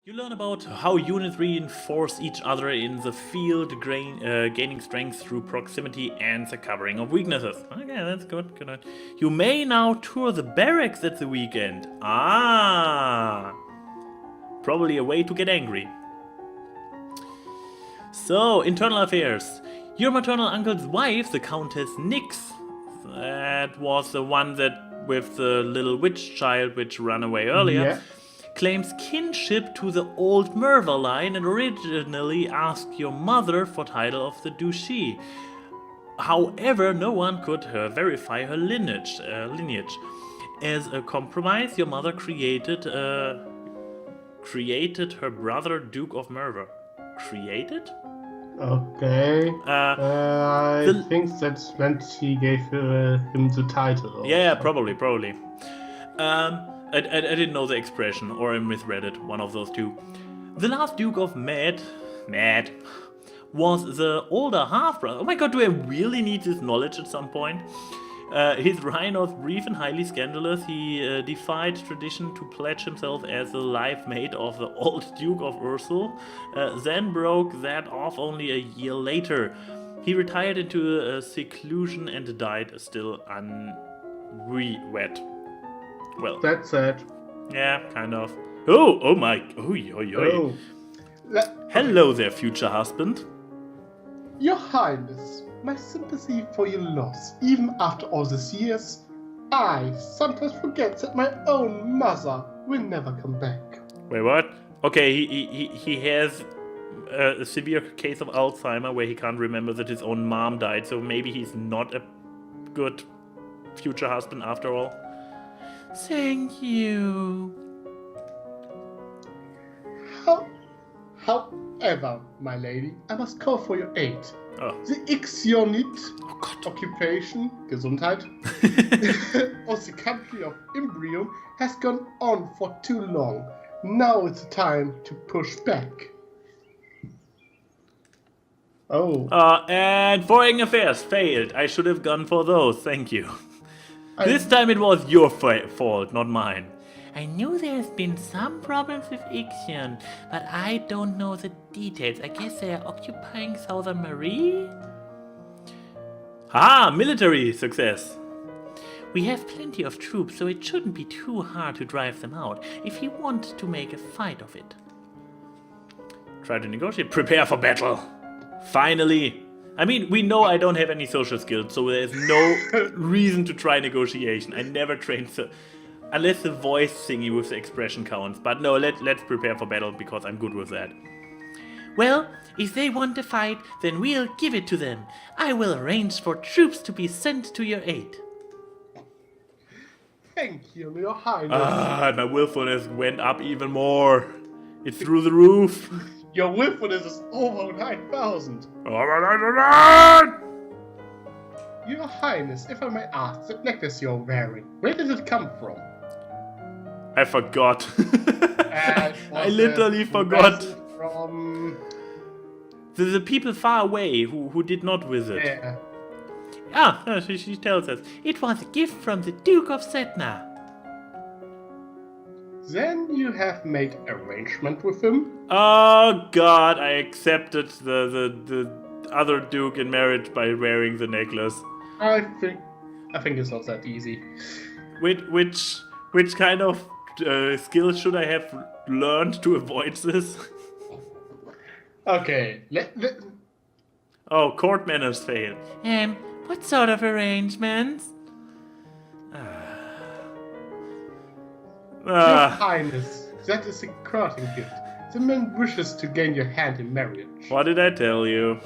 You learn about how units reinforce each other in the field, gaining strength through proximity and the covering of weaknesses. Okay, that's good. Good. You may now tour the barracks at the weekend. Ah! Probably a way to get angry. So, internal affairs. Your maternal uncle's wife, the Countess Nyx, that was the one that with the little witch child which ran away earlier, Yeah. claims kinship to the old Merva line and originally asked your mother for title of the Duchy. However, no one could verify her lineage. As a compromise, your mother created her brother Duke of Merva. Created? Okay. I think that's when she gave him the title. Yeah, probably. I didn't know the expression, or I misread it, one of those two. The last Duke of Mad, was the older half-brother. Oh my god, do I really need this knowledge at some point? His reign was brief and highly scandalous. He defied tradition to pledge himself as the life mate of the old Duke of Ursul, then broke that off only a year later. He retired into seclusion and died still unwed. Well, That's sad. yeah, kind of. Oh my, oh. Hello there, future husband. Your Highness, my sympathy for your loss. Even after all these years, I sometimes forget that my own mother will never come back. Wait, what? Okay, he has a severe case of Alzheimer where he can't remember that his own mom died, so maybe he's not a good future husband after all. Thank you. However, my lady, I must call for your aid. Oh. The Ixionid occupation, Gesundheit, of the country of Imbrium has gone on for too long. Now it's time to push back. Oh. And foreign affairs failed. I should have gone for those, thank you. This time it was your fault, not mine. I knew there's been some problems with Ixion, but I don't know the details. I guess they are occupying Southern Marie? Ah, military success. We have plenty of troops, so it shouldn't be too hard to drive them out, if you want to make a fight of it. Try to negotiate. Prepare for battle. Finally. I mean, we know I don't have any social skills, so there's no reason to try negotiation. I never trained so... Unless the voice thingy with the expression counts. But no, let's prepare for battle, because I'm good with that. Well, if they want to fight, then we'll give it to them. I will arrange for troops to be sent to your aid. Thank you, Your Highness. Ah, my willfulness went up even more. It's through the roof. Your willfulness is over 9,000. Your Highness, if I may ask, that necklace you're wearing, where did it come from? I forgot. I literally forgot. From... The people far away who did not visit. Yeah. Ah, she tells us. It was a gift from the Duke of Setna. Then you have made arrangement with him? Oh god, I accepted the other Duke in marriage by wearing the necklace. I think it's not that easy. Which kind of skills should I have learned to avoid this? Okay, Oh, court manners fail. What sort of arrangements? Your Highness, that is a courting gift. The man wishes to gain your hand in marriage. What did I tell you?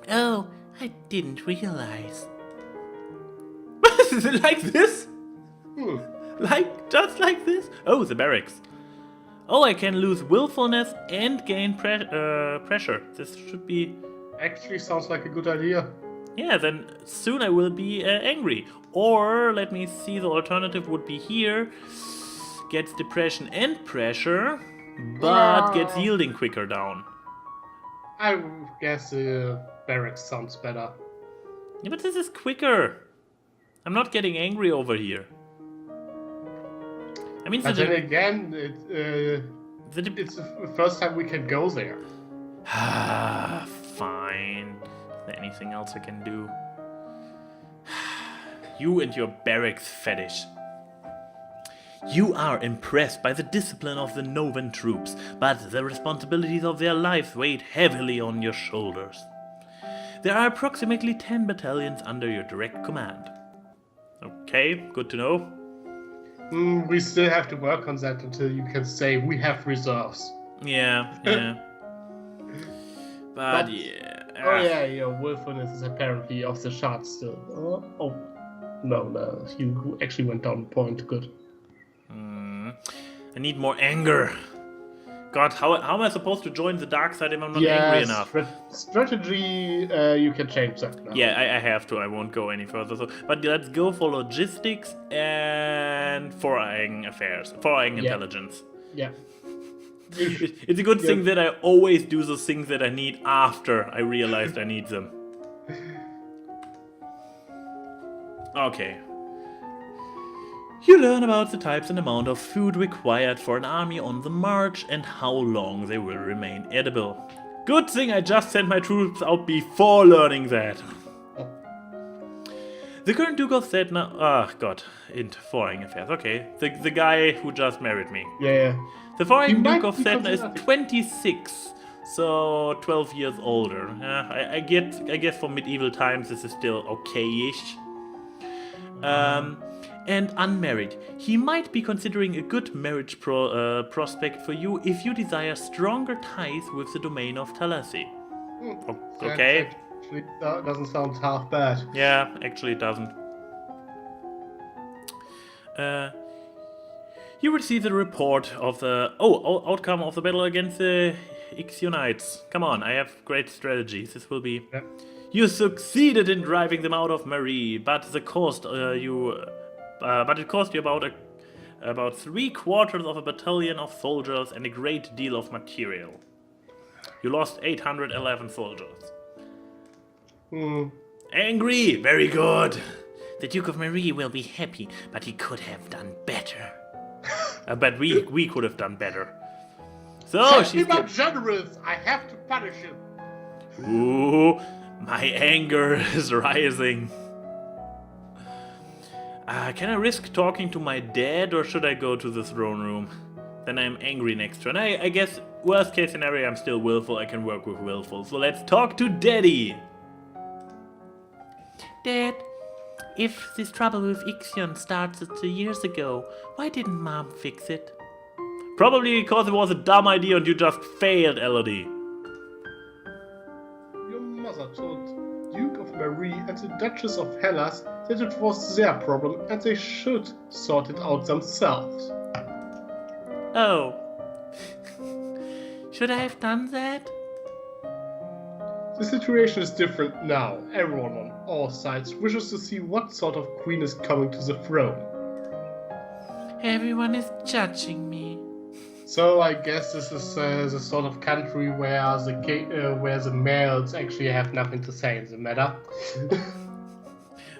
Oh, I didn't realize. Is it like this? Just like this? Oh, the barracks. Oh, I can lose willfulness and gain pressure. This should be... Actually sounds like a good idea. Yeah, then soon I will be angry. Or, let me see, the alternative would be here. Gets depression and pressure, but gets yielding quicker down. I guess barracks sounds better. Yeah, but this is quicker. I'm not getting angry over here. I mean, But then again, it's the first time we can go there. Fine. Is there anything else I can do? You and your barracks fetish. You are impressed by the discipline of the Novan troops, but the responsibilities of their lives weighed heavily on your shoulders. There are approximately 10 battalions under your direct command. Okay, good to know. We still have to work on that until you can say we have reserves. Yeah. But yeah. Oh yeah, your willfulness is apparently off the charts still. Oh. No, you actually went down a point. Good. I need more anger. God, how am I supposed to join the dark side if I'm not angry enough? Strategy, you can change that now. Yeah, I have to. I won't go any further. But let's go for logistics and foreign affairs. Foreign intelligence. Yeah. It's a good thing that I always do the things that I need after I realized I need them. Okay. You learn about the types and amount of food required for an army on the march and how long they will remain edible. Good thing I just sent my troops out before learning that. The current Duke of Setna... into foreign affairs. Okay, the guy who just married me. Yeah. The foreign Duke of Setna is 26, so 12 years older. I guess for medieval times this is still okay-ish. And unmarried. He might be considering a good marriage prospect for you if you desire stronger ties with the domain of Talasi. Okay. Actually, that doesn't sound half bad. Yeah, actually it doesn't. You receive the report of the outcome of the battle against the Ixionites. Come on, I have great strategies. This will be. Yeah. You succeeded in driving them out of Marie, but it cost you about 3/4 of a battalion of soldiers and a great deal of material. You lost 811 soldiers. Angry, very good. The Duke of Marie will be happy, but he could have done better. But we could have done better. So she's not generous. I have to punish him. Ooh, my anger is rising. Can I risk talking to my dad, or should I go to the throne room? Then I'm angry next turn. I guess worst case scenario, I'm still willful. I can work with willful. So let's talk to Daddy. Dad, if this trouble with Ixion started years ago, why didn't Mom fix it? Probably because it was a dumb idea and you just failed, Elodie. Your mother told Duke of Marie and the Duchess of Hellas that it was their problem and they should sort it out themselves. Oh. Should I have done that? The situation is different now. Everyone on all sides wishes to see what sort of queen is coming to the throne. Everyone is judging me. So I guess this is the sort of country where the males actually have nothing to say in the matter.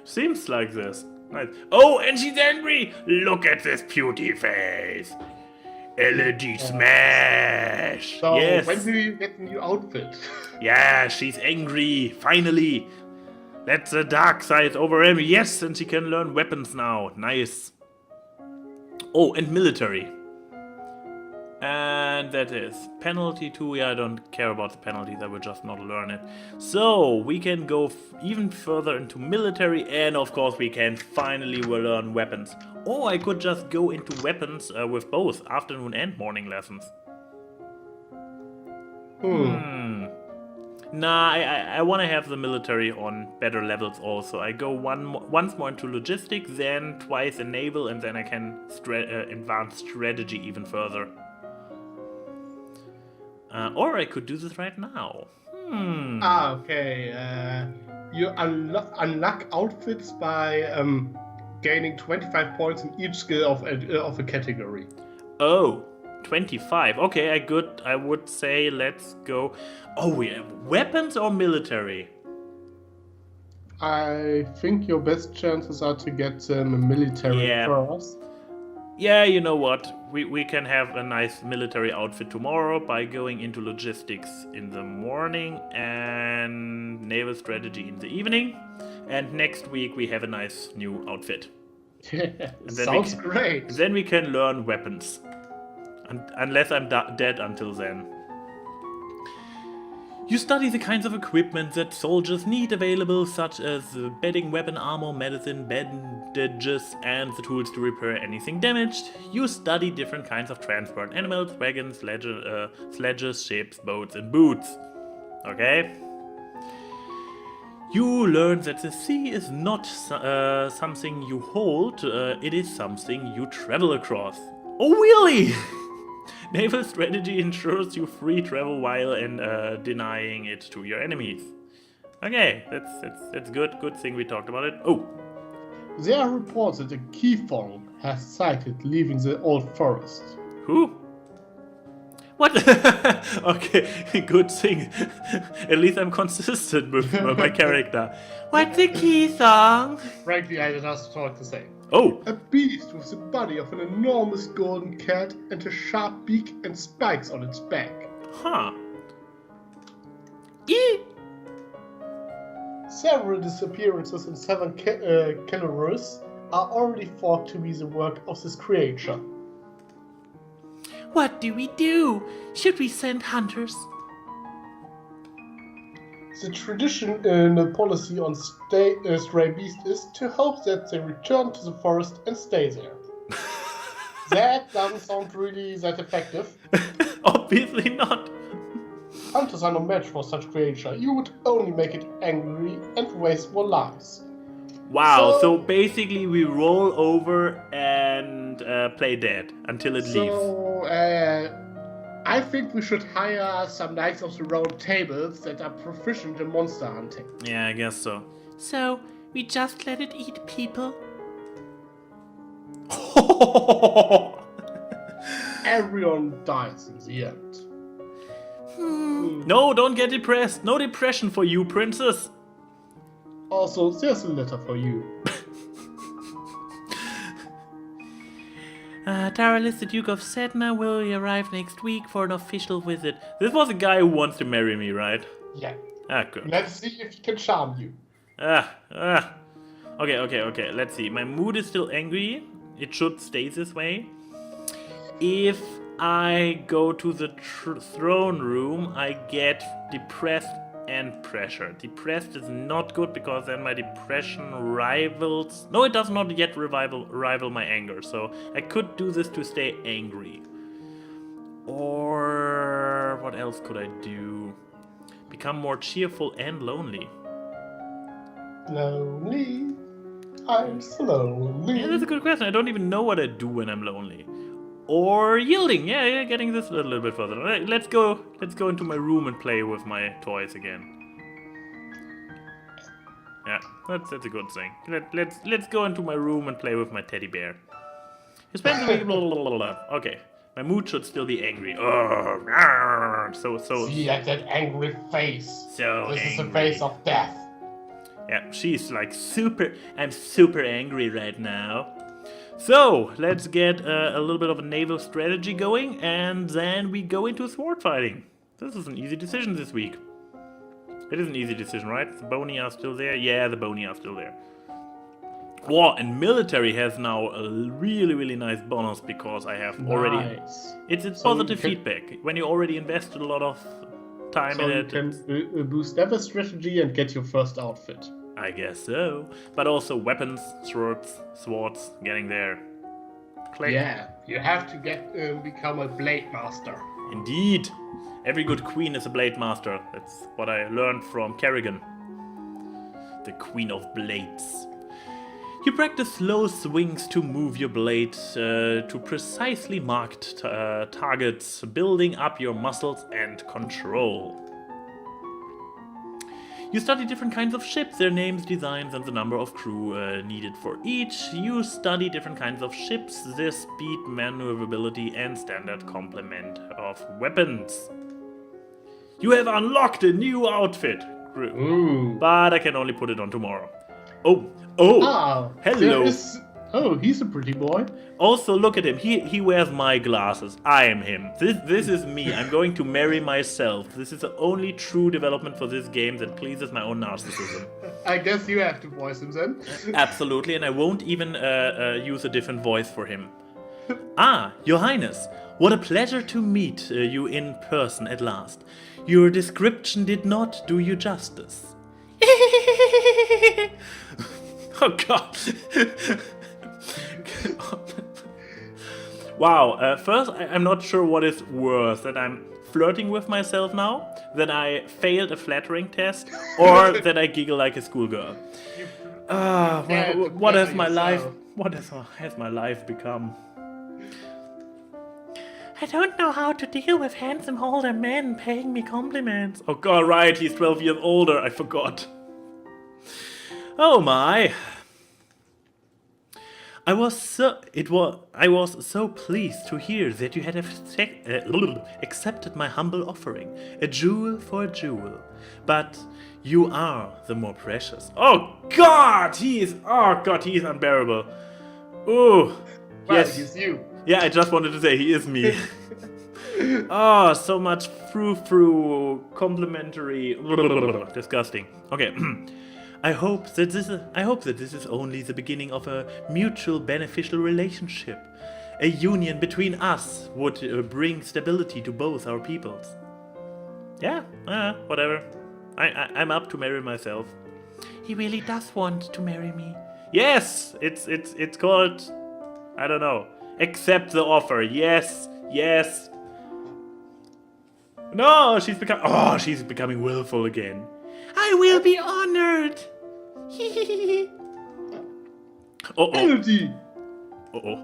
Seems like this. Nice. Oh, and she's angry! Look at this beauty face! LED smash! So yes. When do you get a new outfit? Yeah, she's angry. Finally. Let the dark side over him. Yes, and she can learn weapons now. Nice. Oh, and military. And that is penalty 2. Yeah, I don't care about the penalties. I will just not learn it. So we can go even further into military, and of course we can finally learn weapons. Or I could just go into weapons with both afternoon and morning lessons. Nah, I want to have the military on better levels also. I go once more into logistics, then twice in naval, and then I can advance strategy even further. Or I could do this right now. Okay. You unlock outfits by gaining 25 points in each skill of a category. Oh, 25. Okay, I would say let's go. Oh, we have weapons or military? I think your best chances are to get military first. Yeah, you know what? We can have a nice military outfit tomorrow by going into logistics in the morning and naval strategy in the evening. And next week we have a nice new outfit. Sounds great. And then we can learn weapons. Unless I'm dead until then. You study the kinds of equipment that soldiers need available, such as bedding, weapon, armor, medicine, bandages, and the tools to repair anything damaged. You study different kinds of transport, animals, wagons, sledges, ships, boats, and boots. Okay? You learn that the sea is not something you hold, it is something you travel across. Oh, really? Naval strategy ensures you free travel while denying it to your enemies. Okay, that's good. Good thing we talked about it. Oh, There are reports that a Keyfong has sighted leaving the old forest. who? What? Okay, good thing. At least I'm consistent with my character. What's the key song? Frankly, I just talk to say. Oh, A beast with the body of an enormous golden cat and a sharp beak and spikes on its back. huh. E. Several disappearances in southern Belarus are already thought to be the work of this creature. What do we do? Should we send hunters? The tradition in the policy on stray beasts is to hope that they return to the forest and stay there. That doesn't sound really that effective. Obviously not. Hunters are no match for such creature. You would only make it angry and waste more lives. Wow, so basically we roll over and play dead until it leaves. So, I think we should hire some Knights of the Round Tables that are proficient in monster hunting. Yeah, I guess so. So, we just let it eat people? Everyone dies in the end. No, don't get depressed. No depression for you, princess. Also, there's a letter for you. Taralis, the Duke of Sedna, will arrive next week for an official visit. This was a guy who wants to marry me, right? Yeah. Ah, good. Let's see if he can charm you. Okay. Let's see. My mood is still angry. It should stay this way. If I go to the throne room, I get depressed and pressure. Depressed is not good because then my depression rivals... No, it does not yet rival my anger. So I could do this to stay angry. Or what else could I do? Become more cheerful and lonely. Lonely. I'm so lonely. Yeah, that's a good question. I don't even know what I do when I'm lonely. Or yielding. Yeah, getting this a little bit further. Let's go into my room and play with my toys again. Yeah, that's a good thing. Let's go into my room and play with my teddy bear. You spend the week. Blah, blah, blah, blah. Okay, my mood should still be angry. Oh, so. See at that angry face. So This angry. is the face of death. Yeah, she's like super. I'm super angry right now. So, let's get a little bit of a naval strategy going, and then we go into sword fighting. This is an easy decision this week. It is an easy decision, right? The bony are still there? Yeah, the bony are still there. War and military has now a really, really nice bonus because I have already... Nice. It's So positive you can- feedback. When you already invested a lot of time So in you it. can boost naval strategy and get your first outfit. I guess so. But also weapons, swords, getting there. Click. Yeah, you have to become a blade master. Indeed. Every good queen is a blade master. That's what I learned from Kerrigan. The queen of blades. You practice slow swings to move your blade to precisely marked targets, building up your muscles and control. You study different kinds of ships, their names, designs, and the number of crew needed for each. You study different kinds of ships, their speed, maneuverability, and standard complement of weapons. You have unlocked a new outfit, Ooh. but I can only put it on tomorrow. Oh, Ah, hello. there is Oh, he's a pretty boy. Also, look at him. He wears my glasses. I am him. This is me. I'm going to marry myself. This is the only true development for this game that pleases my own narcissism. I guess you have to voice him then. Absolutely, and I won't even use a different voice for him. Ah, Your Highness, what a pleasure to meet you in person at last. Your description did not do you justice. Oh God. Wow, first I'm not sure what is worse, that I'm flirting with myself now, that I failed a flattering test, or that I giggle like a schoolgirl. What has my life become? I don't know how to deal with handsome older men paying me compliments. Oh God, right, he's 12 years older, I forgot. Oh my. I was so pleased to hear that you had accepted my humble offering, a jewel for a jewel. But you are the more precious. Oh God, he is unbearable. Oh, yes. He's you. Yeah, I just wanted to say he is me. Oh, so much frou-frou, complimentary, disgusting. Okay. I hope that this is only the beginning of a mutual beneficial relationship. A union between us would bring stability to both our peoples. Yeah, whatever. I'm up to marry myself. He really does want to marry me. Yes, it's called, I don't know. Accept the offer. Yes. No, she's becoming willful again. I will be honored. Melody! Uh-oh.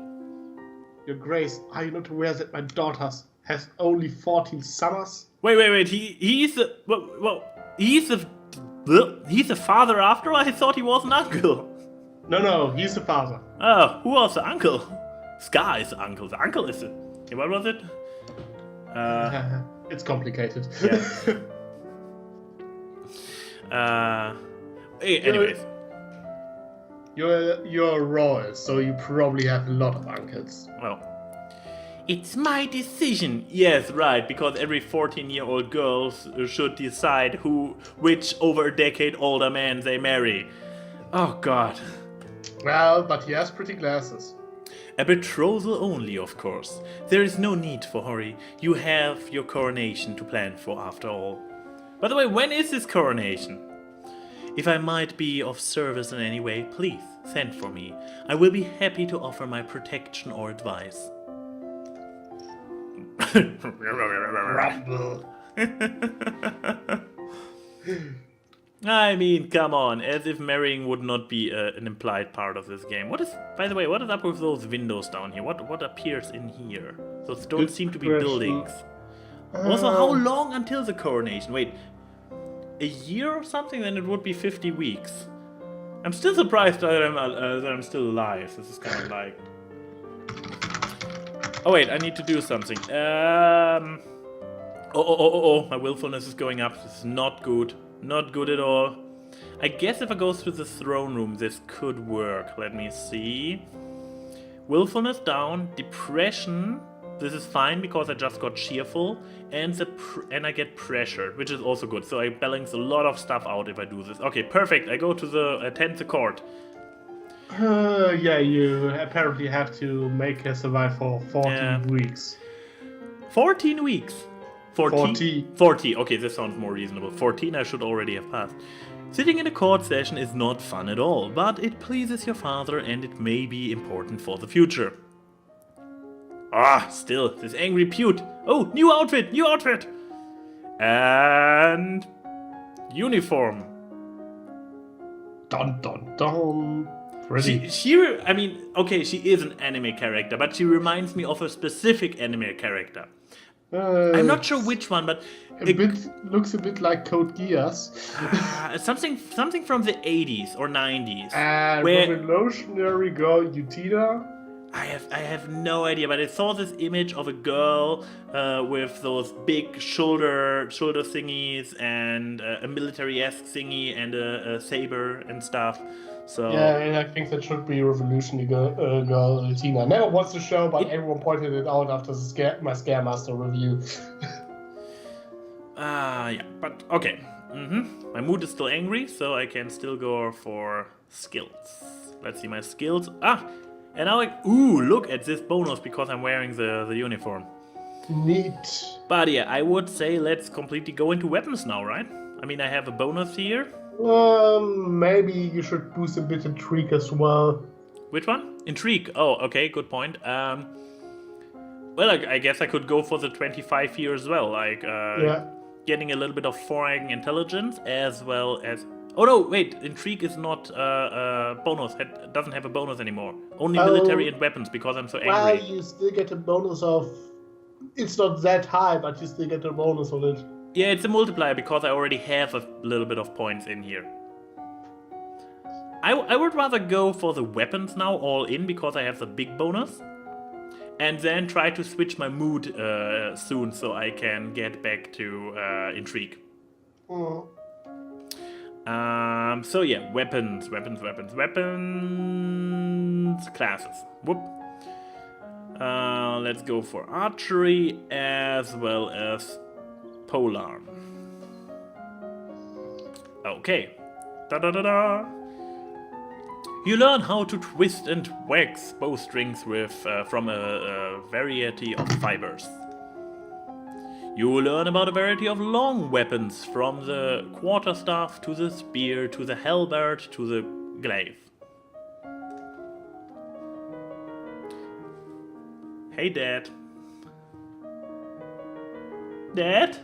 Your Grace, are you not aware that my daughter has only 14 summers? Wait. He's the father after all? I thought he was an uncle. No, he's the father. Oh, who was the uncle? Scar is the uncle. The uncle is the... What was it? It's complicated. Yeah. Anyways. You're royal, so you probably have a lot of uncles. Well, it's my decision. Yes, right, because every 14-year-old girl should decide which over a decade older man they marry. Oh God. Well, but he has pretty glasses. A betrothal only, of course. There is no need for hurry. You have your coronation to plan for after all. By the way, when is this coronation? If I might be of service in any way, please send for me. I will be happy to offer my protection or advice. Rumble. I mean, come on, as if marrying would not be an implied part of this game. By the way, what is up with those windows down here? What appears in here? Those don't seem to be buildings. Also, how long until the coronation? Wait, a year or something? Then it would be 50 weeks. I'm still surprised that I'm still alive. This is kind of like... Oh wait, I need to do something. Oh, my willfulness is going up. This is not good. Not good at all. I guess if I go through the throne room, this could work. Let me see. Willfulness down. Depression. This is fine because I just got cheerful. And I get pressured, which is also good. So I balance a lot of stuff out if I do this. Okay, perfect. I go to attend the court. Yeah, you apparently have to make her survive for 14 weeks. 14 weeks? 40. 40. Okay, this sounds more reasonable. 14 I should already have passed. Sitting in a court session is not fun at all, but it pleases your father and it may be important for the future. Ah, still, this angry pute. Oh, new outfit! And... uniform. Dun dun dun. Pretty. She is an anime character, but she reminds me of a specific anime character. I'm not sure which one, but looks a bit like Code Geass. something from the 80s or 90s. Revolutionary girl Utina. I have no idea, but I saw this image of a girl with those big shoulder thingies and a military-esque thingy and a saber and stuff. So Yeah, and I think that should be Revolutionary Girl Tina. Never watched the show, but everyone pointed it out after my Scaremaster review. yeah, but okay. My mood is still angry, so I can still go for skills. Let's see my skills. And now look at this bonus because I'm wearing the uniform. Neat. But yeah, I would say let's completely go into weapons now, right? I mean, I have a bonus here. Maybe you should boost a bit intrigue as well. Which one? Intrigue. Oh, okay, good point. Well, I guess I could go for the 25 here as well, like getting a little bit of foreign intelligence as well as. Oh no, wait, intrigue is not a bonus. It doesn't have a bonus anymore. Only military and weapons because I'm so angry. Well, you still get a bonus of. It's not that high, but you still get a bonus on it. Yeah, it's a multiplier because I already have a little bit of points in here. I would rather go for the weapons now all in because I have the big bonus. And then try to switch my mood soon so I can get back to intrigue. So yeah, weapons, classes. Whoop. Let's go for archery as well as polearm. Okay. Da-da-da-da. You learn how to twist and wax bowstrings with from a variety of fibers. You will learn about a variety of long weapons, from the quarterstaff to the spear to the halberd to the glaive. Hey, Dad. Dad?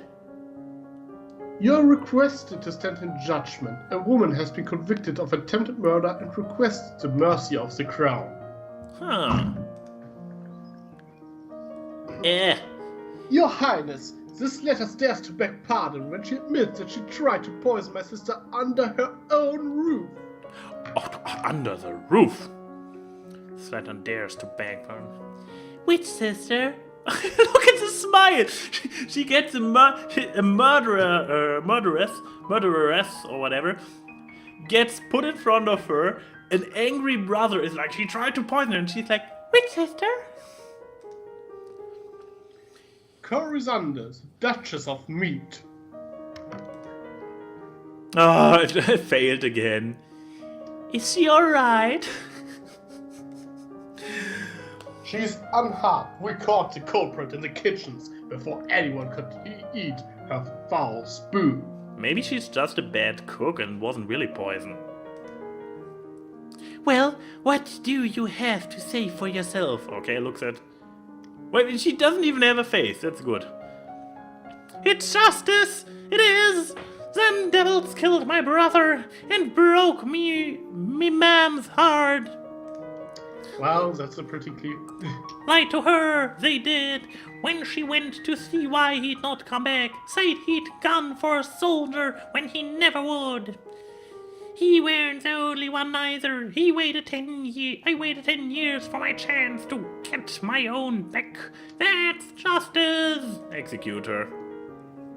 You're requested to stand in judgment. A woman has been convicted of attempted murder and requests the mercy of the crown. Huh. Your Highness, this letter dares to beg pardon when she admits that she tried to poison my sister under her own roof. Oh, under the roof? This letter dares to beg pardon. Which sister? Look at the smile! She gets a murderess, or whatever, gets put in front of her. An angry brother is like, she tried to poison her, and she's like, which sister? Corisanders, Duchess of Mead. Oh, it failed again. Is she alright? She's unharmed. We caught the culprit in the kitchens before anyone could eat her foul spoon. Maybe she's just a bad cook and wasn't really poison. Well, what do you have to say for yourself? Okay, looks at... Wait, she doesn't even have a face. That's good. It's justice! It is! Them devils killed my brother and broke me mam's heart. Well, that's a pretty clear... Lied to her, they did. When she went to see why he'd not come back, said he'd gone for a soldier when he never would. He weren't the only one either. I waited 10 years for my chance to get my own back. That's justice. Execute her.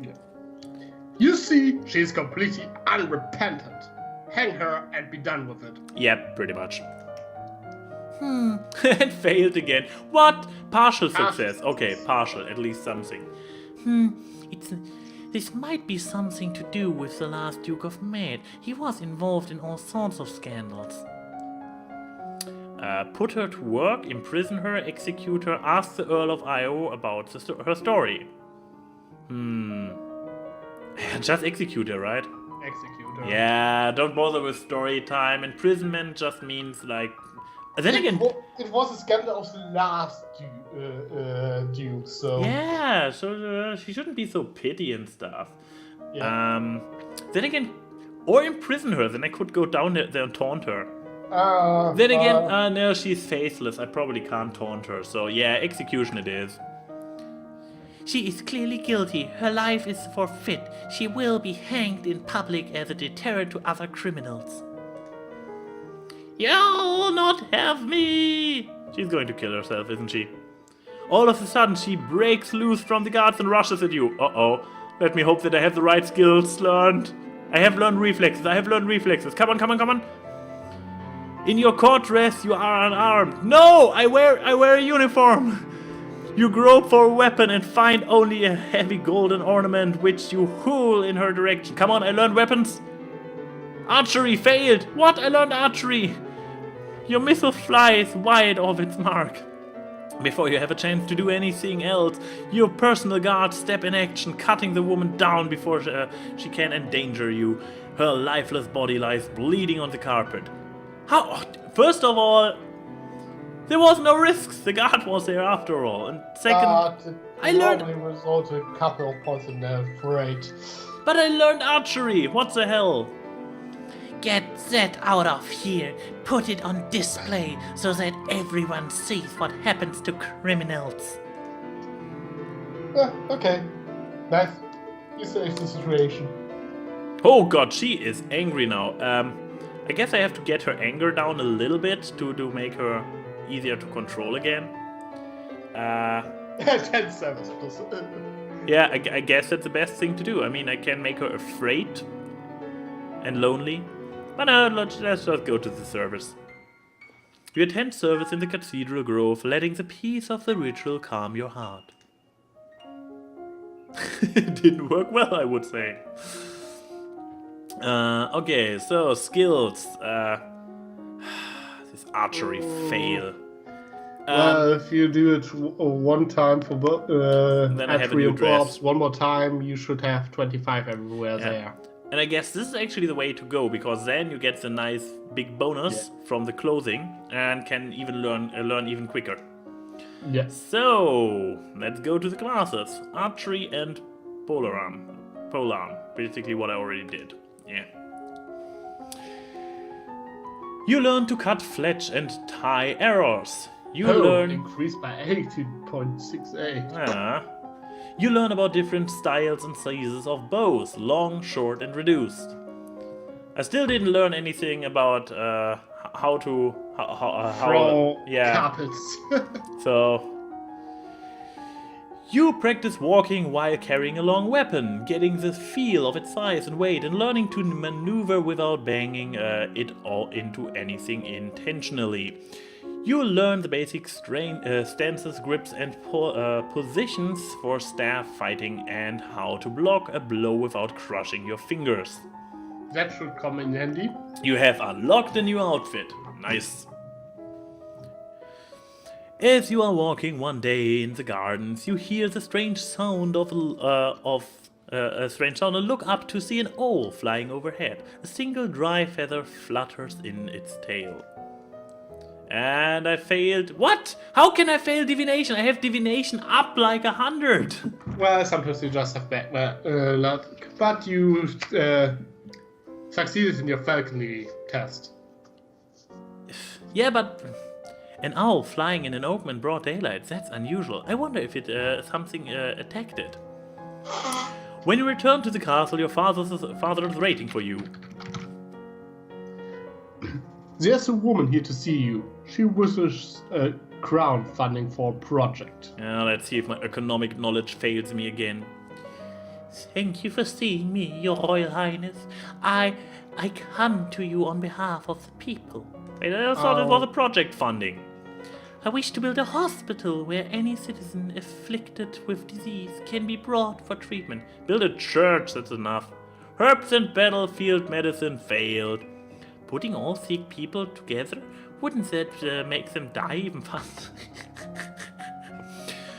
Yeah. You see, she's completely unrepentant. Hang her and be done with it. Yep, pretty much. It failed again. What? Partial success. Okay, partial. At least something. This might be something to do with the last Duke of Mead. He was involved in all sorts of scandals. Put her to work, imprison her, execute her, ask the Earl of Io about her story. Just execute her, right? Execute her. Yeah, don't bother with story time. Imprisonment just means like... Then again... It was a scandal of the last Duke, so... Yeah, so she shouldn't be so petty and stuff. Yeah. Then again... Or imprison her, then I could go down there and taunt her. Then again, no, she's faithless. I probably can't taunt her, so yeah, execution it is. She is clearly guilty. Her life is forfeit. She will be hanged in public as a deterrent to other criminals. You'll not have me! She's going to kill herself, isn't she? All of a sudden, she breaks loose from the guards and rushes at you. Uh-oh. Let me hope that I have the right skills learned. I have learned reflexes. Come on. In your court dress, you are unarmed. No, I wear a uniform. You grope for a weapon and find only a heavy golden ornament, which you hurl in her direction. Come on, I learned weapons. Archery failed. What? I learned archery. Your missile flies wide of its mark. Before you have a chance to do anything else, your personal guards step in action, cutting the woman down before she can endanger you. Her lifeless body lies bleeding on the carpet. How? First of all, there was no risks. The guard was there after all. And second, I learned. Normally result a couple of points in their afraid. But I learned archery. What the hell? Get that out of here. Put it on display so that everyone sees what happens to criminals. Okay. Nice. You saved the situation. Oh god, she is angry now. I guess I have to get her anger down a little bit to make her easier to control again. 10 service plus. Yeah, I guess that's the best thing to do. I mean, I can make her afraid and lonely. But no, let's just go to the service. You attend service in the cathedral grove, letting the peace of the ritual calm your heart. It didn't work well, I would say. Okay, so skills. This archery fail. Well, if you do it one time for then I have a archery new and dress. props, one more time, you should have 25 everywhere there. And I guess this is actually the way to go, because then you get the nice big bonus from the clothing and can even learn even quicker. Yes. So let's go to the classes: archery and polearm. Basically what I already did. Yeah. You learn to cut fletch and tie arrows. You learn increased by 18.68. You learn about different styles and sizes of bows, long, short, and reduced. I still didn't learn anything about how Throw carpets. So you practice walking while carrying a long weapon, getting the feel of its size and weight, and learning to maneuver without banging it all into anything intentionally. You learn the basic stances, grips, and positions for staff fighting, and how to block a blow without crushing your fingers. That should come in handy. You have unlocked a new outfit. Nice. As you are walking one day in the gardens, you hear the strange sound of a strange sound and look up to see an owl flying overhead. A single dry feather flutters in its tail. And I failed. What? How can I fail divination? I have divination up like 100. Well, sometimes you just have bad luck. But you succeeded in your falconry test. Yeah, but an owl flying in an open and broad daylight, that's unusual. I wonder if something attacked it. When you return to the castle, your father is waiting for you. There's a woman here to see you. She wishes crown funding for a project. Let's see if my economic knowledge fails me again. Thank you for seeing me, Your Royal Highness. I come to you on behalf of the people. Wait, I thought it was a project funding. I wish to build a hospital where any citizen afflicted with disease can be brought for treatment. Build a church, that's enough. Herbs and battlefield medicine failed. Putting all sick people together? Wouldn't that make them die even faster?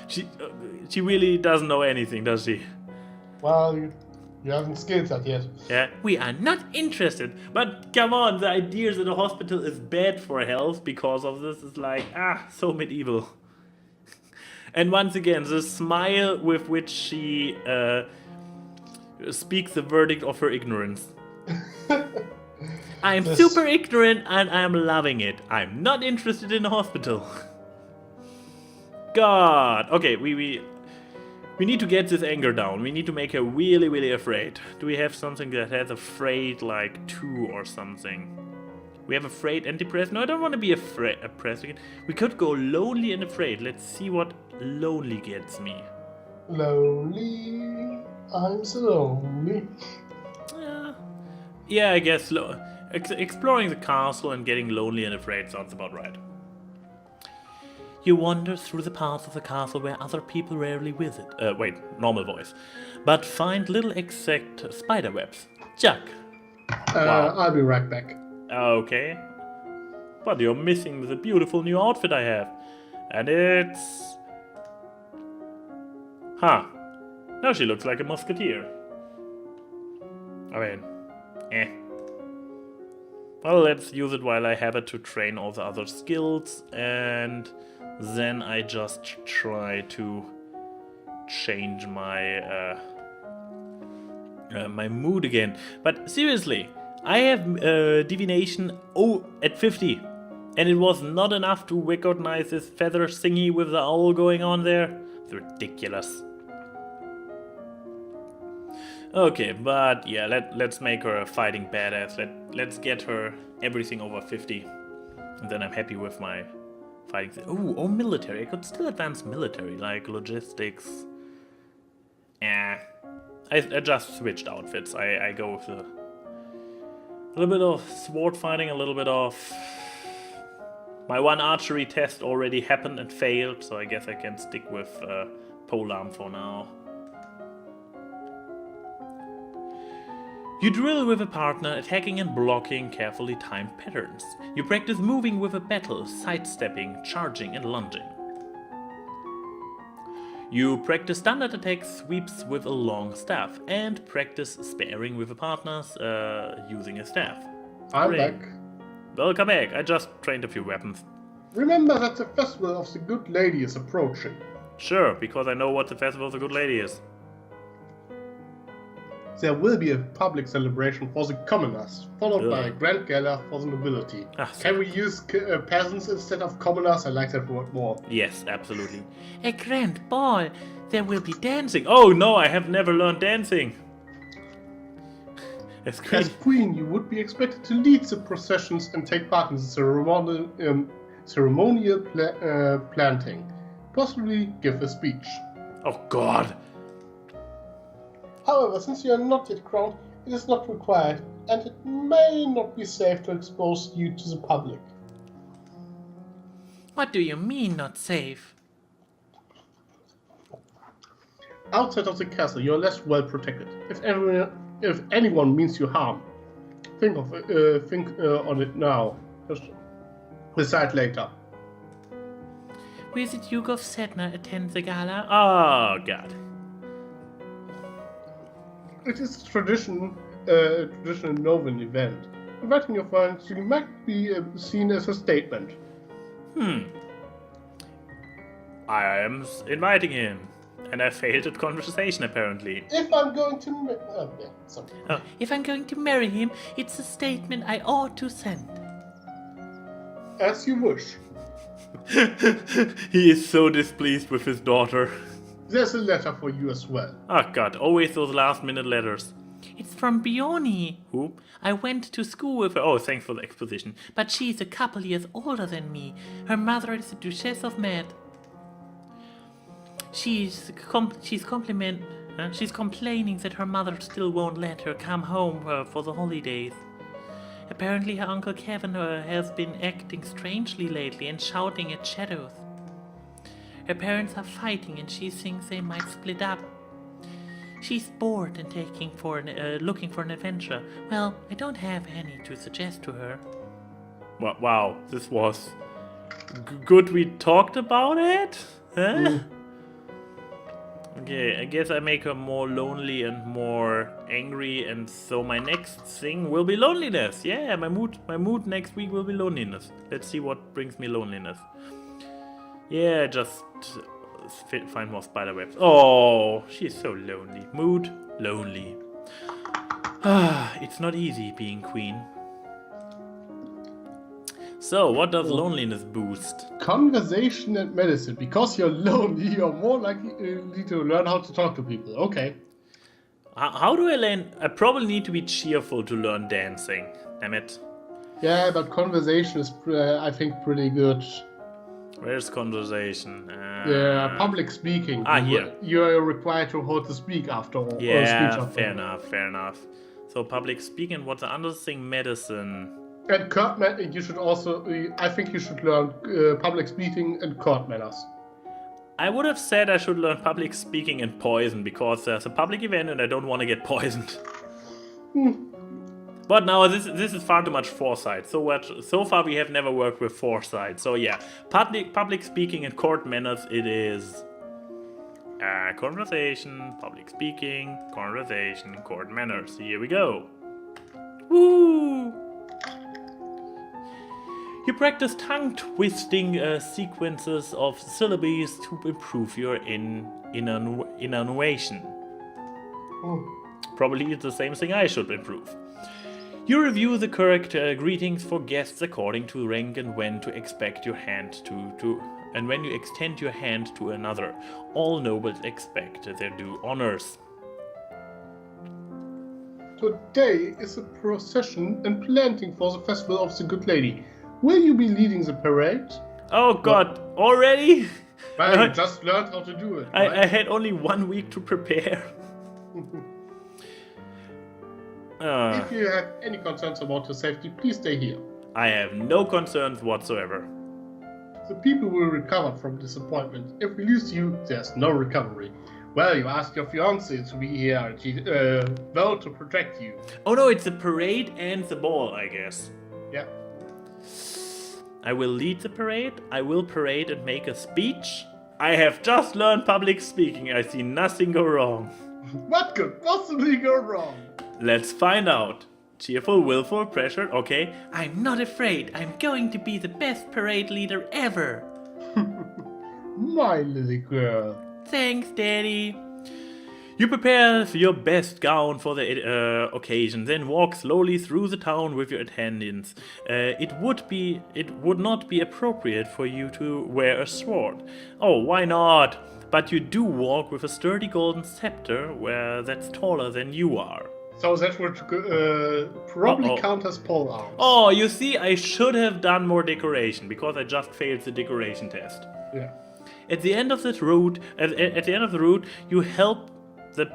She really doesn't know anything, does she? Well, you haven't skilled that yet. Yeah, we are not interested. But come on, the idea that a hospital is bad for health because of this is like, so medieval. And once again, the smile with which she speaks the verdict of her ignorance. I'm super ignorant and I'm loving it. I'm not interested in a hospital. God. Okay, we need to get this anger down. We need to make her really, really afraid. Do we have something that has afraid like 2 or something? We have afraid and depressed. No, I don't want to be depressed again. We could go lonely and afraid. Let's see what lonely gets me. Lonely. I'm so lonely. Yeah, I guess Exploring the castle and getting lonely and afraid sounds about right. You wander through the parts of the castle where other people rarely visit. Wait, normal voice. But find little exact spider webs. Jack. Wow. I'll be right back. Okay. But you're missing the beautiful new outfit I have. And it's... Huh. Now she looks like a musketeer. I mean, eh. Well, let's use it while I have it to train all the other skills, and then I just try to change my my mood again. But seriously, I have divination at 50, and it was not enough to recognize this feather thingy with the owl going on there. It's ridiculous. Okay, but yeah, let's make her a fighting badass. Let's get her everything over 50, and then I'm happy with my fighting. Oh, military. I could still advance military, like logistics. I just switched outfits. I go with a little bit of sword fighting, a little bit of... My one archery test already happened and failed, so I guess I can stick with polearm for now. You drill with a partner, attacking and blocking carefully timed patterns. You practice moving with a battle, sidestepping, charging and lunging. You practice standard attack sweeps with a long staff, and practice sparing with a partner's using a staff. I'm Great. back. Welcome back, I just trained a few weapons. Remember that the Festival of the Good Lady is approaching. Sure, because I know what the Festival of the Good Lady is. There will be a public celebration for the commoners, followed Ugh. by a grand gala for the nobility. Ah, Can we use peasants instead of commoners? I like that word more. Yes, absolutely. A grand ball. There will be dancing. Oh no, I have never learned dancing. As As queen. queen, you would be expected to lead the processions and take part in the ceremonial planting. Possibly give a speech. Oh god. However, since you are not yet crowned, it is not required, and it may not be safe to expose you to the public. What do you mean not safe? Outside of the castle, you are less well protected. If anyone means you harm, think on it now. Just decide later. Will the Duke of Sedna attend the gala? Oh god. It is a traditional Novan event. Inviting your friends might be seen as a statement. I am inviting him. And I failed at conversation apparently. If I'm going to... If I'm going to marry him, it's a statement I ought to send. As you wish. He is so displeased with his daughter. There's a letter for you as well. Oh god, always those last minute letters. It's from Bioni. Who? I went to school with her, Oh, thanks for the exposition. but she's a couple years older than me. Her mother is the Duchess of Med. She's complaining that her mother still won't let her come home for the holidays. Apparently her Uncle Kevin has been acting strangely lately and shouting at shadows. Her parents are fighting and she thinks they might split up. She's bored and looking for an adventure. Well, I don't have any to suggest to her. Wow, this was good we talked about it? Huh? Okay, I guess I make her more lonely and more angry, and so my next thing will be loneliness. Yeah, my mood next week will be loneliness. Let's see what brings me loneliness. Yeah, just find more spiderwebs. Oh, she's so lonely. Mood, lonely. It's not easy being queen. So, what does loneliness boost? Conversation and medicine. Because you're lonely, you're more likely to learn how to talk to people. Okay. How do I learn? I probably need to be cheerful to learn dancing. Damn it. Yeah, but conversation is, I think, pretty good. Where's conversation? Yeah, public speaking. Here. You're required to hold the speak after all. Yeah, speech after fair all. enough, fair enough. So public speaking, and what's the other thing? Medicine. And you should also, I think you should learn public speaking and court manners. I would have said I should learn public speaking and poison because there's a public event and I don't want to get poisoned. But now this is far too much foresight. So far we have never worked with foresight. So yeah, public speaking and court manners it is. Conversation, public speaking, conversation, court manners. Here we go. Woo! You practice tongue-twisting sequences of syllables to improve your enunciation. Probably it's the same thing I should improve. You review the correct greetings for guests according to rank and when to expect your hand and when you extend your hand to another. All nobles expect their due honors. Today is a procession and planting for the festival of the Good Lady. Will you be leading the parade? Oh God, already? Well, I just learned how to do it. Right? I had only 1 week to prepare. If you have any concerns about your safety, please stay here. I have no concerns whatsoever. The people will recover from disappointment. If we lose you, there's no recovery. Well, you asked your fiancée to be here and she vowed to protect you. Oh no, it's the parade and the ball, I guess. Yeah. I will lead the parade, I will parade and make a speech. I have just learned public speaking, I see nothing go wrong. What could possibly go wrong? Let's find out. Cheerful, willful, pressured, okay. I'm not afraid, I'm going to be the best parade leader ever. My little girl. Thanks, Daddy. You prepare your best gown for the occasion, then walk slowly through the town with your attendants. It would not be appropriate for you to wear a sword. Oh, why not? But you do walk with a sturdy golden scepter that's taller than you are. So that would probably count as pole arms. Oh, you see, I should have done more decoration because I just failed the decoration test. Yeah. At the end of the route, you help the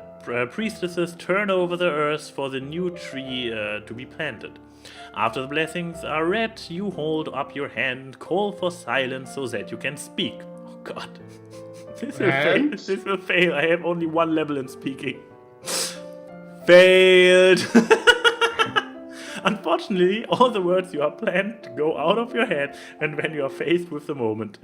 priestesses turn over the earth for the new tree to be planted. After the blessings are read, you hold up your hand, call for silence so that you can speak. Oh God, this will fail. I have only 1 level in speaking. Failed. Unfortunately, all the words you are planned go out of your head, and when you are faced with the moment.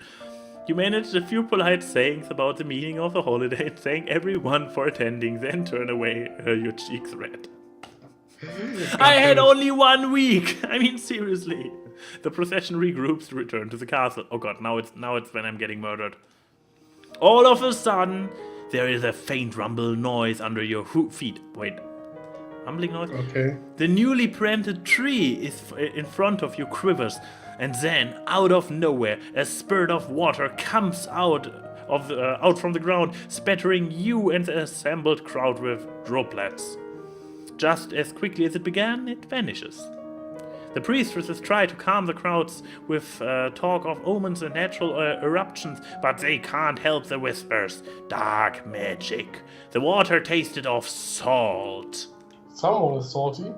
You managed a few polite sayings about the meaning of the holiday and thank everyone for attending, then turn away, your cheeks red. I had only 1 week! I mean, seriously. The procession regroups to return to the castle. Oh God, now it's when I'm getting murdered. All of a sudden, there is a faint rumble noise under your feet. Wait. Rumbling noise? Okay. The newly planted tree is in front of you quivers. And then, out of nowhere, a spurt of water comes out from the ground, spattering you and the assembled crowd with droplets. Just as quickly as it began, it vanishes. The priestesses try to calm the crowds with talk of omens and natural eruptions, but they can't help the whispers. Dark magic. The water tasted of salt. Someone is salty.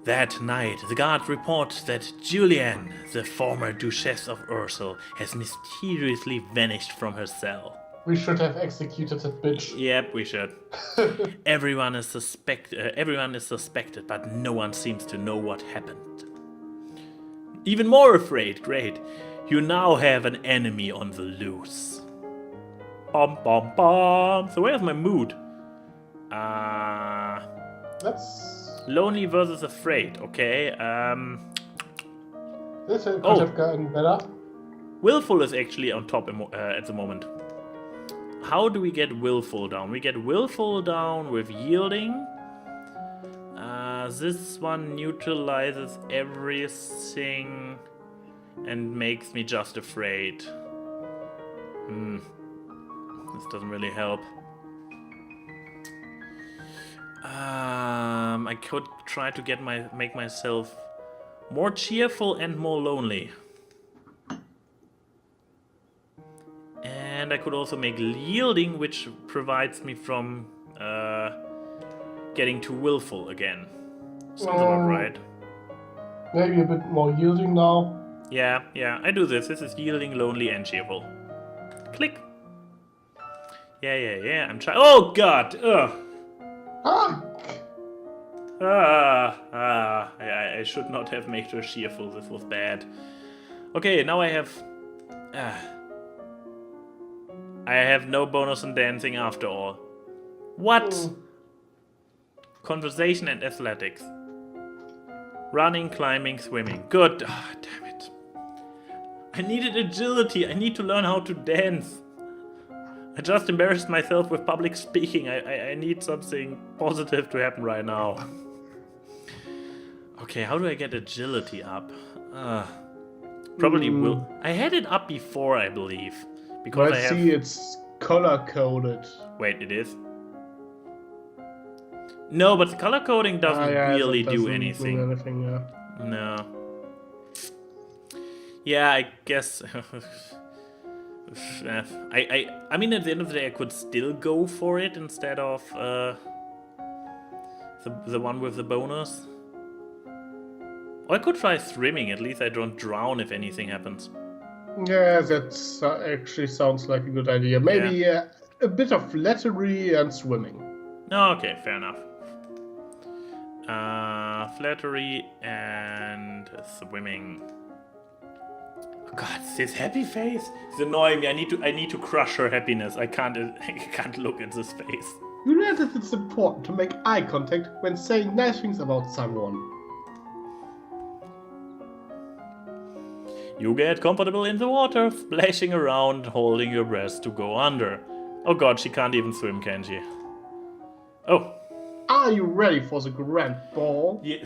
That night, the guard reports that Julianne, the former Duchess of Ursel, has mysteriously vanished from her cell. We should have executed that bitch. Yep, we should. Everyone is suspected, but no one seems to know what happened. Even more afraid, great. You now have an enemy on the loose. Bum bum bum. So where's my mood? That's... Lonely versus afraid, okay. This could have gotten better. Willful is actually on top at the moment. How do we get willful down? We get willful down with yielding. This one neutralizes everything and makes me just afraid. This doesn't really help. I could try to make myself more cheerful and more lonely. And I could also make yielding, which provides me from getting too willful again. Sounds about right. Maybe a bit more yielding now. Yeah, I do this. This is yielding, lonely, and cheerful. Click. Yeah. I'm trying. Oh God! Ugh. I should not have made her cheerful. This was bad. Okay, now I have no bonus on dancing after all. What? Conversation and athletics. Running, climbing, swimming. Good. Oh, damn it. I needed agility. I need to learn how to dance. I just embarrassed myself with public speaking. I need something positive to happen right now. Okay, how do I get agility up? Probably will. I had it up before, I believe. Because I see it's color-coded. Wait, it is? No, but the color coding doesn't really do anything. No. Yeah, I guess. I mean, at the end of the day, I could still go for it instead of the one with the bonus. Or I could try swimming. At least I don't drown if anything happens. Yeah, that actually sounds like a good idea. Maybe a bit of flattery and swimming. Okay, fair enough. Flattery and swimming. Oh God, this happy face is annoying me. I need to crush her happiness. I can't look at this face. You know that it's important to make eye contact when saying nice things about someone. You get comfortable in the water, splashing around, holding your breath to go under. Oh God, she can't even swim, can she? Oh. Are you ready for the grand ball? Yeah.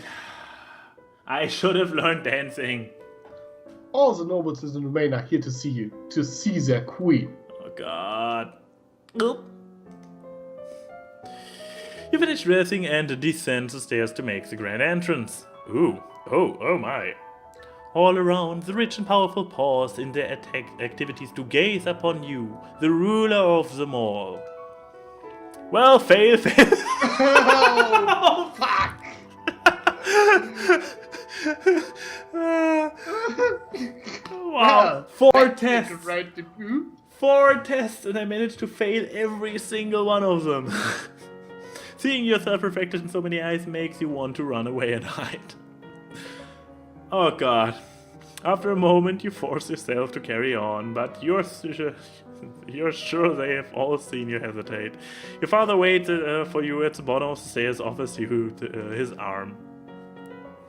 I should have learned dancing. All the nobles in the domain are here to see you, to see their queen. Oh God. Oop. You finish dressing and descend the stairs to make the grand entrance. Ooh. Oh my. All around, the rich and powerful pause in their activities to gaze upon you, the ruler of them all. Well, fail. Oh, fuck! Wow. Four tests. Right. Four tests, and I managed to fail every single one of them. Seeing yourself reflected in so many eyes makes you want to run away and hide. Oh God. After a moment you force yourself to carry on, but you're sure they have all seen you hesitate. Your father waits for you at the bottom of the stairs, offers you his arm.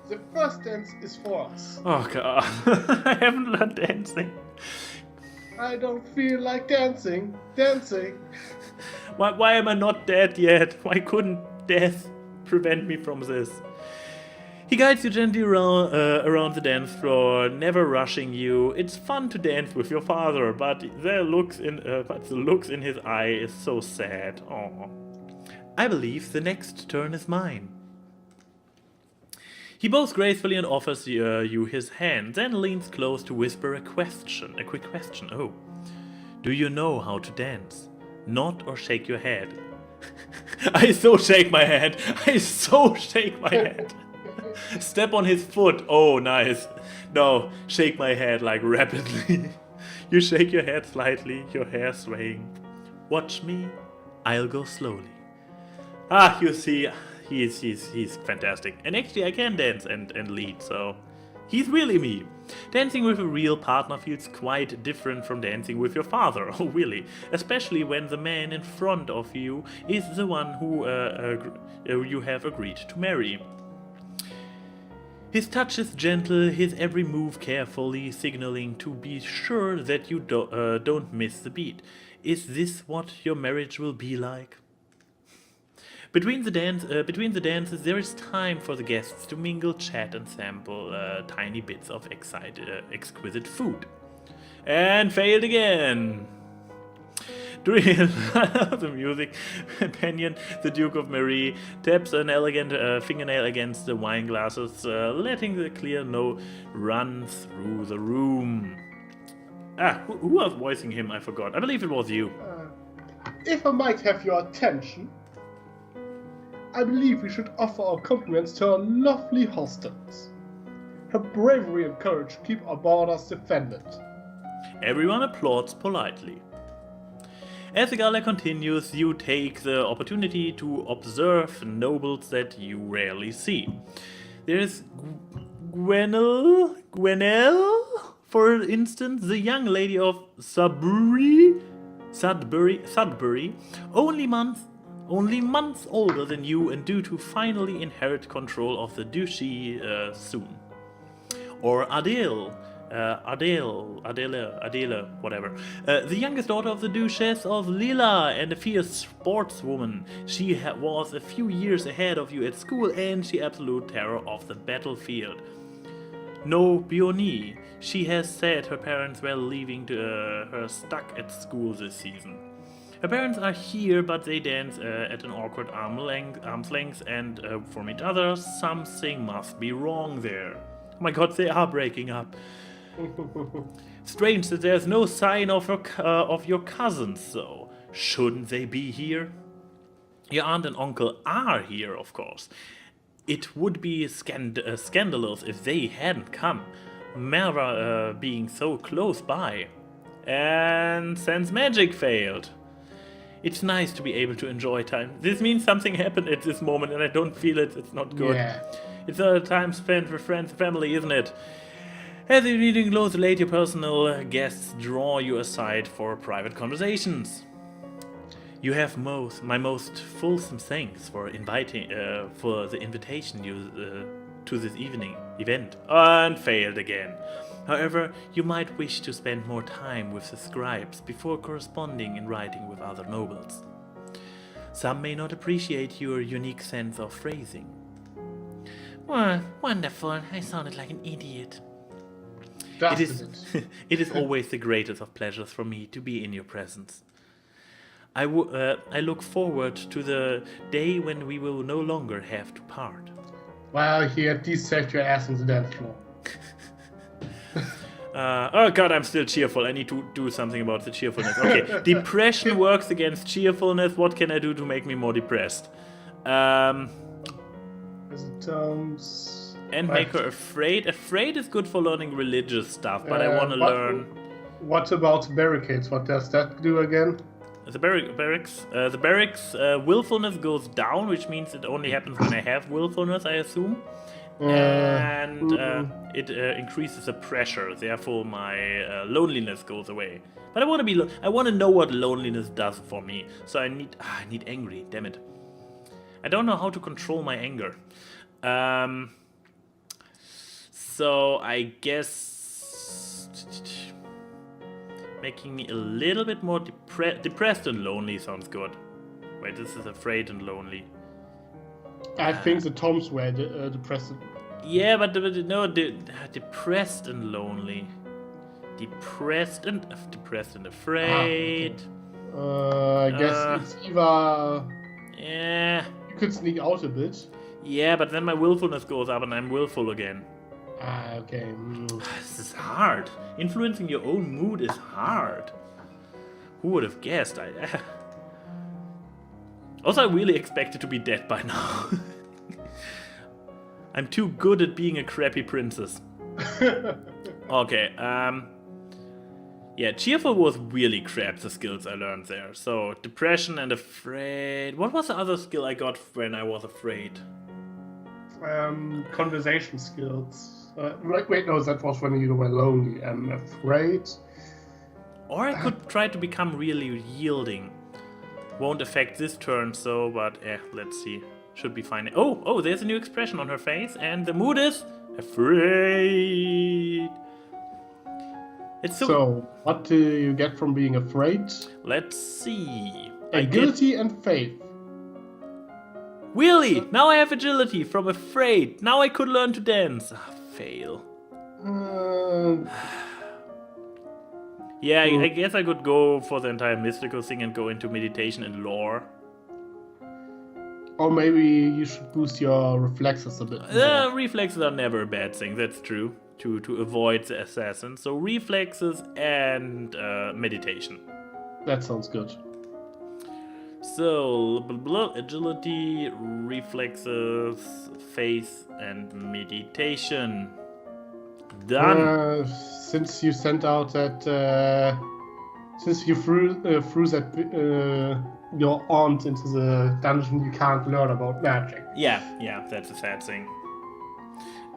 The first dance is for us. Oh God. I haven't learned dancing. I don't feel like dancing. Why am I not dead yet? Why couldn't death prevent me from this? He guides you gently around the dance floor, never rushing you. It's fun to dance with your father, but the looks in his eye is so sad. Aww. I believe the next turn is mine. He bows gracefully and offers you his hand, then leans close to whisper a quick question. Oh, do you know how to dance? Nod or shake your head. I so shake my head. Step on his foot. Oh, nice. No, shake my head like rapidly. You shake your head slightly, your hair swaying. Watch me. I'll go slowly. Ah, you see, he's fantastic. And actually, I can dance and lead, so he's really me. Dancing with a real partner feels quite different from dancing with your father. Oh, really? Especially when the man in front of you is the one who you have agreed to marry. His touch is gentle, his every move carefully, signaling to be sure that you don't miss the beat. Is this what your marriage will be like? Between the dances, there is time for the guests to mingle, chat, and sample tiny bits of exquisite food. And failed again. During the music, Penyon, the Duke of Marie, taps an elegant fingernail against the wine glasses, letting the clear note run through the room. Ah, who was voicing him? I forgot. I believe it was you. If I might have your attention, I believe we should offer our compliments to our lovely hostess. Her bravery and courage keep our borders defended. Everyone applauds politely. As the gala continues, you take the opportunity to observe nobles that you rarely see. There is Gwenelle, for instance, the young lady of Sudbury, only months older than you and due to finally inherit control of the duchy soon. Or Adele, whatever. The youngest daughter of the Duchess of Lila and a fierce sportswoman. She was a few years ahead of you at school and she absolute terror of the battlefield. No Bioni. She has said her parents were leaving her stuck at school this season. Her parents are here, but they dance at an awkward arm's length, and from each other, something must be wrong there. Oh my god, they are breaking up. Strange that there's no sign of your cousins, though. Shouldn't they be here? Your aunt and uncle are here, of course. It would be scandalous if they hadn't come. Mara being so close by. And Sense Magic failed. It's nice to be able to enjoy time. This means something happened at this moment and I don't feel it. It's not good. Yeah. It's a time spent with friends and family, isn't it? As the meeting closes late, your personal guests draw you aside for private conversations. You have my most fulsome thanks for for the invitation to this event, and failed again. However, you might wish to spend more time with the scribes before corresponding in writing with other nobles. Some may not appreciate your unique sense of phrasing. Well, wonderful. I sounded like an idiot. It is always the greatest of pleasures for me to be in your presence. I look forward to the day when we will no longer have to part. Well, he at least set your ass in the dance floor. Oh god, I'm still cheerful. I need to do something about the cheerfulness. Okay, depression works against cheerfulness. What can I do to make me more depressed? And make her afraid. Afraid is good for learning religious stuff, but I want to learn... What about barricades? What does that do again? The barracks willfulness goes down, which means it only happens when I have willfulness, I assume. And it increases the pressure, therefore my loneliness goes away. But I want to know what loneliness does for me. So I need angry, damn it. I don't know how to control my anger. So I guess making me a little bit more depressed and lonely sounds good. Wait, this is afraid and lonely. I think the Toms were depressed. Yeah, but depressed and lonely. Depressed and afraid. I guess it's either... Yeah. You could sneak out a bit. Yeah, but then my willfulness goes up and I'm willful again. Okay. This is hard. Influencing your own mood is hard. Who would have guessed? Also, I really expected to be dead by now. I'm too good at being a crappy princess. Okay, yeah, cheerful was really crap, the skills I learned there. So, depression and afraid. What was the other skill I got when I was afraid? Conversation skills. Wait, no, that was when you were lonely. I'm afraid. Or I could try to become really yielding. Won't affect this turn, so, but let's see. Should be fine. Oh, there's a new expression on her face, and the mood is afraid. It's so, what do you get from being afraid? Let's see. Agility and faith. Really? Now I have agility from afraid. Now I could learn to dance. Fail. Yeah, I guess I could go for the entire mystical thing and go into meditation and lore. Or maybe you should boost your reflexes a bit. Reflexes are never a bad thing, that's true. To avoid the assassin. So reflexes and meditation. That sounds good. So, agility, reflexes, faith, and meditation. Done. Since you sent out that, since you threw that your aunt into the dungeon, you can't learn about magic. Yeah, that's a sad thing.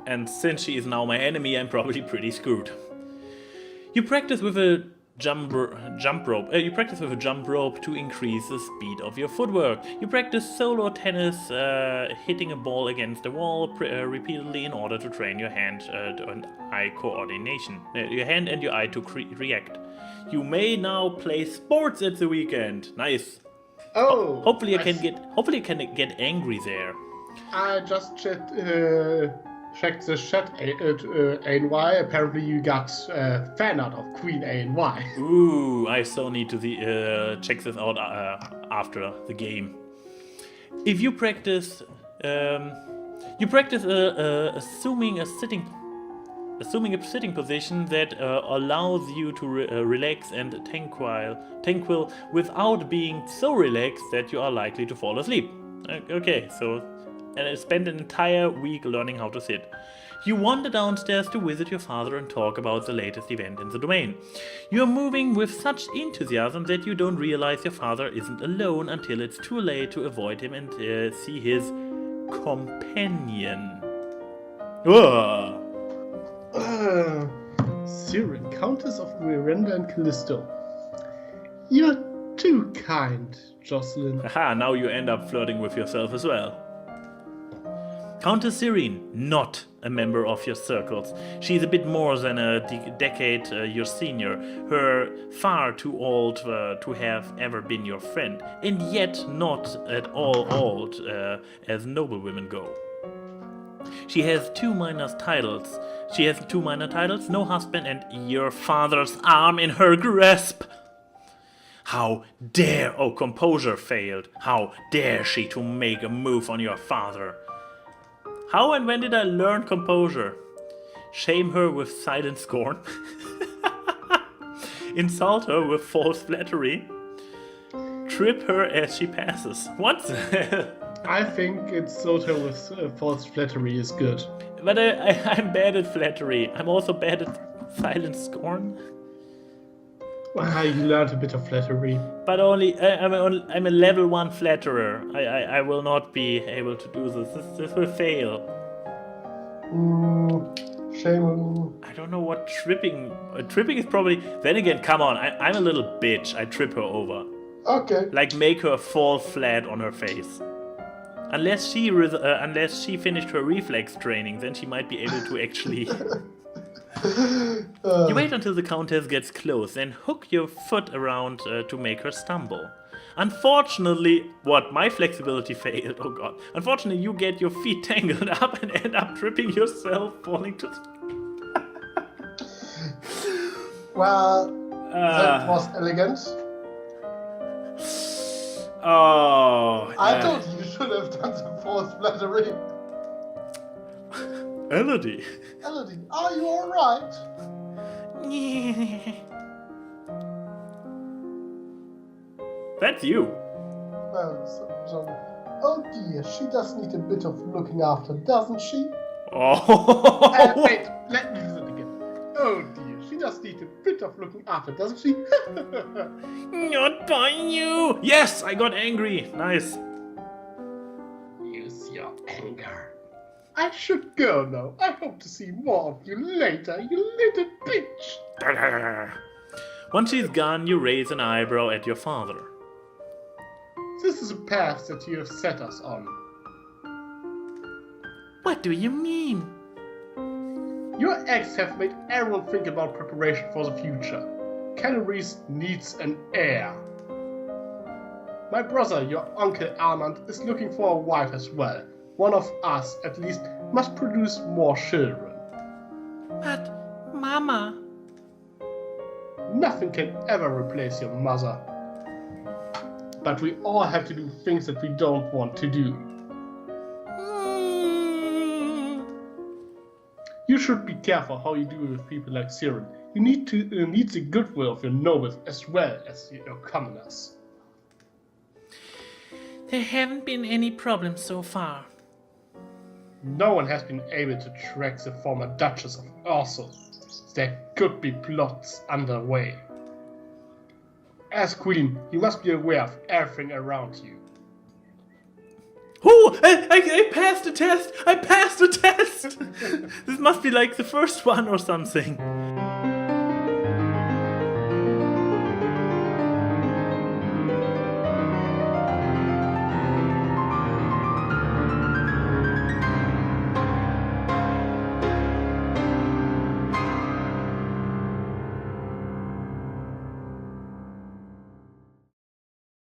And since she is now my enemy, I'm probably pretty screwed. You practice with a jump rope. You practice with a jump rope to increase the speed of your footwork. You practice solo tennis, hitting a ball against a wall repeatedly in order to train your hand and eye coordination. Your hand and your eye to react. You may now play sports at the weekend. Nice. Oh. Hopefully I can get angry there. I just checked the chat at AnY. Apparently you got fan art of Queen AnY. Ooh, I so need to check this out after the game. If you practice, assuming a sitting position that allows you to relax and tranquil without being so relaxed that you are likely to fall asleep. Okay, so and I spent an entire week learning how to sit. You wander downstairs to visit your father and talk about the latest event in the domain. You are moving with such enthusiasm that you don't realize your father isn't alone until it's too late to avoid him and see his companion. Ugh. Siren, Countess of Miranda and Callisto. You're too kind, Jocelyn. Haha, now you end up flirting with yourself as well. Countess Serene, not a member of your circles. She's a bit more than a decade your senior, her far too old to have ever been your friend, and yet not at all old as noblewomen go. She has two minor titles, no husband, and your father's arm in her grasp. How dare, composure failed. How dare she to make a move on your father? How and when did I learn composure? Shame her with silent scorn? Insult her with false flattery? Trip her as she passes? What? I think insult her with false flattery is good. But I'm bad at flattery. I'm also bad at silent scorn. Well, you learned a bit of flattery. But only I'm a level 1 flatterer. I will not be able to do this. This will fail. Shame on. I don't know what tripping. Tripping is probably. Then again, come on. I'm a little bitch. I trip her over. Okay. Like make her fall flat on her face. Unless she finished her reflex training, then she might be able to actually. You wait until the Countess gets close, then hook your foot around to make her stumble. Unfortunately, my flexibility failed, oh god. Unfortunately, you get your feet tangled up and end up tripping yourself, falling to... Well, that was elegant. I thought you should have done some false flattery. Elodie. Elodie, are you alright? That's you. Oh dear, she does need a bit of looking after, doesn't she? Oh. Wait, let me listen again. Oh dear, she does need a bit of looking after, doesn't she? Not by you. Yes, I got angry. Nice. Use your anger. I should go now. I hope to see more of you later, you little bitch. Once she's gone, you raise an eyebrow at your father. This is a path that you have set us on. What do you mean? Your acts have made everyone think about preparation for the future. Canaries needs an heir. My brother, your uncle Armand, is looking for a wife as well. One of us, at least, must produce more children. But, Mama... Nothing can ever replace your mother. But we all have to do things that we don't want to do. You should be careful how you deal with people like Siren. You need the goodwill of your nobles as well as your commoners. There haven't been any problems so far. No one has been able to track the former Duchess of Ursul. There could be plots underway. As Queen, you must be aware of everything around you. Oh, I passed the test! I passed the test! This must be like the first one or something.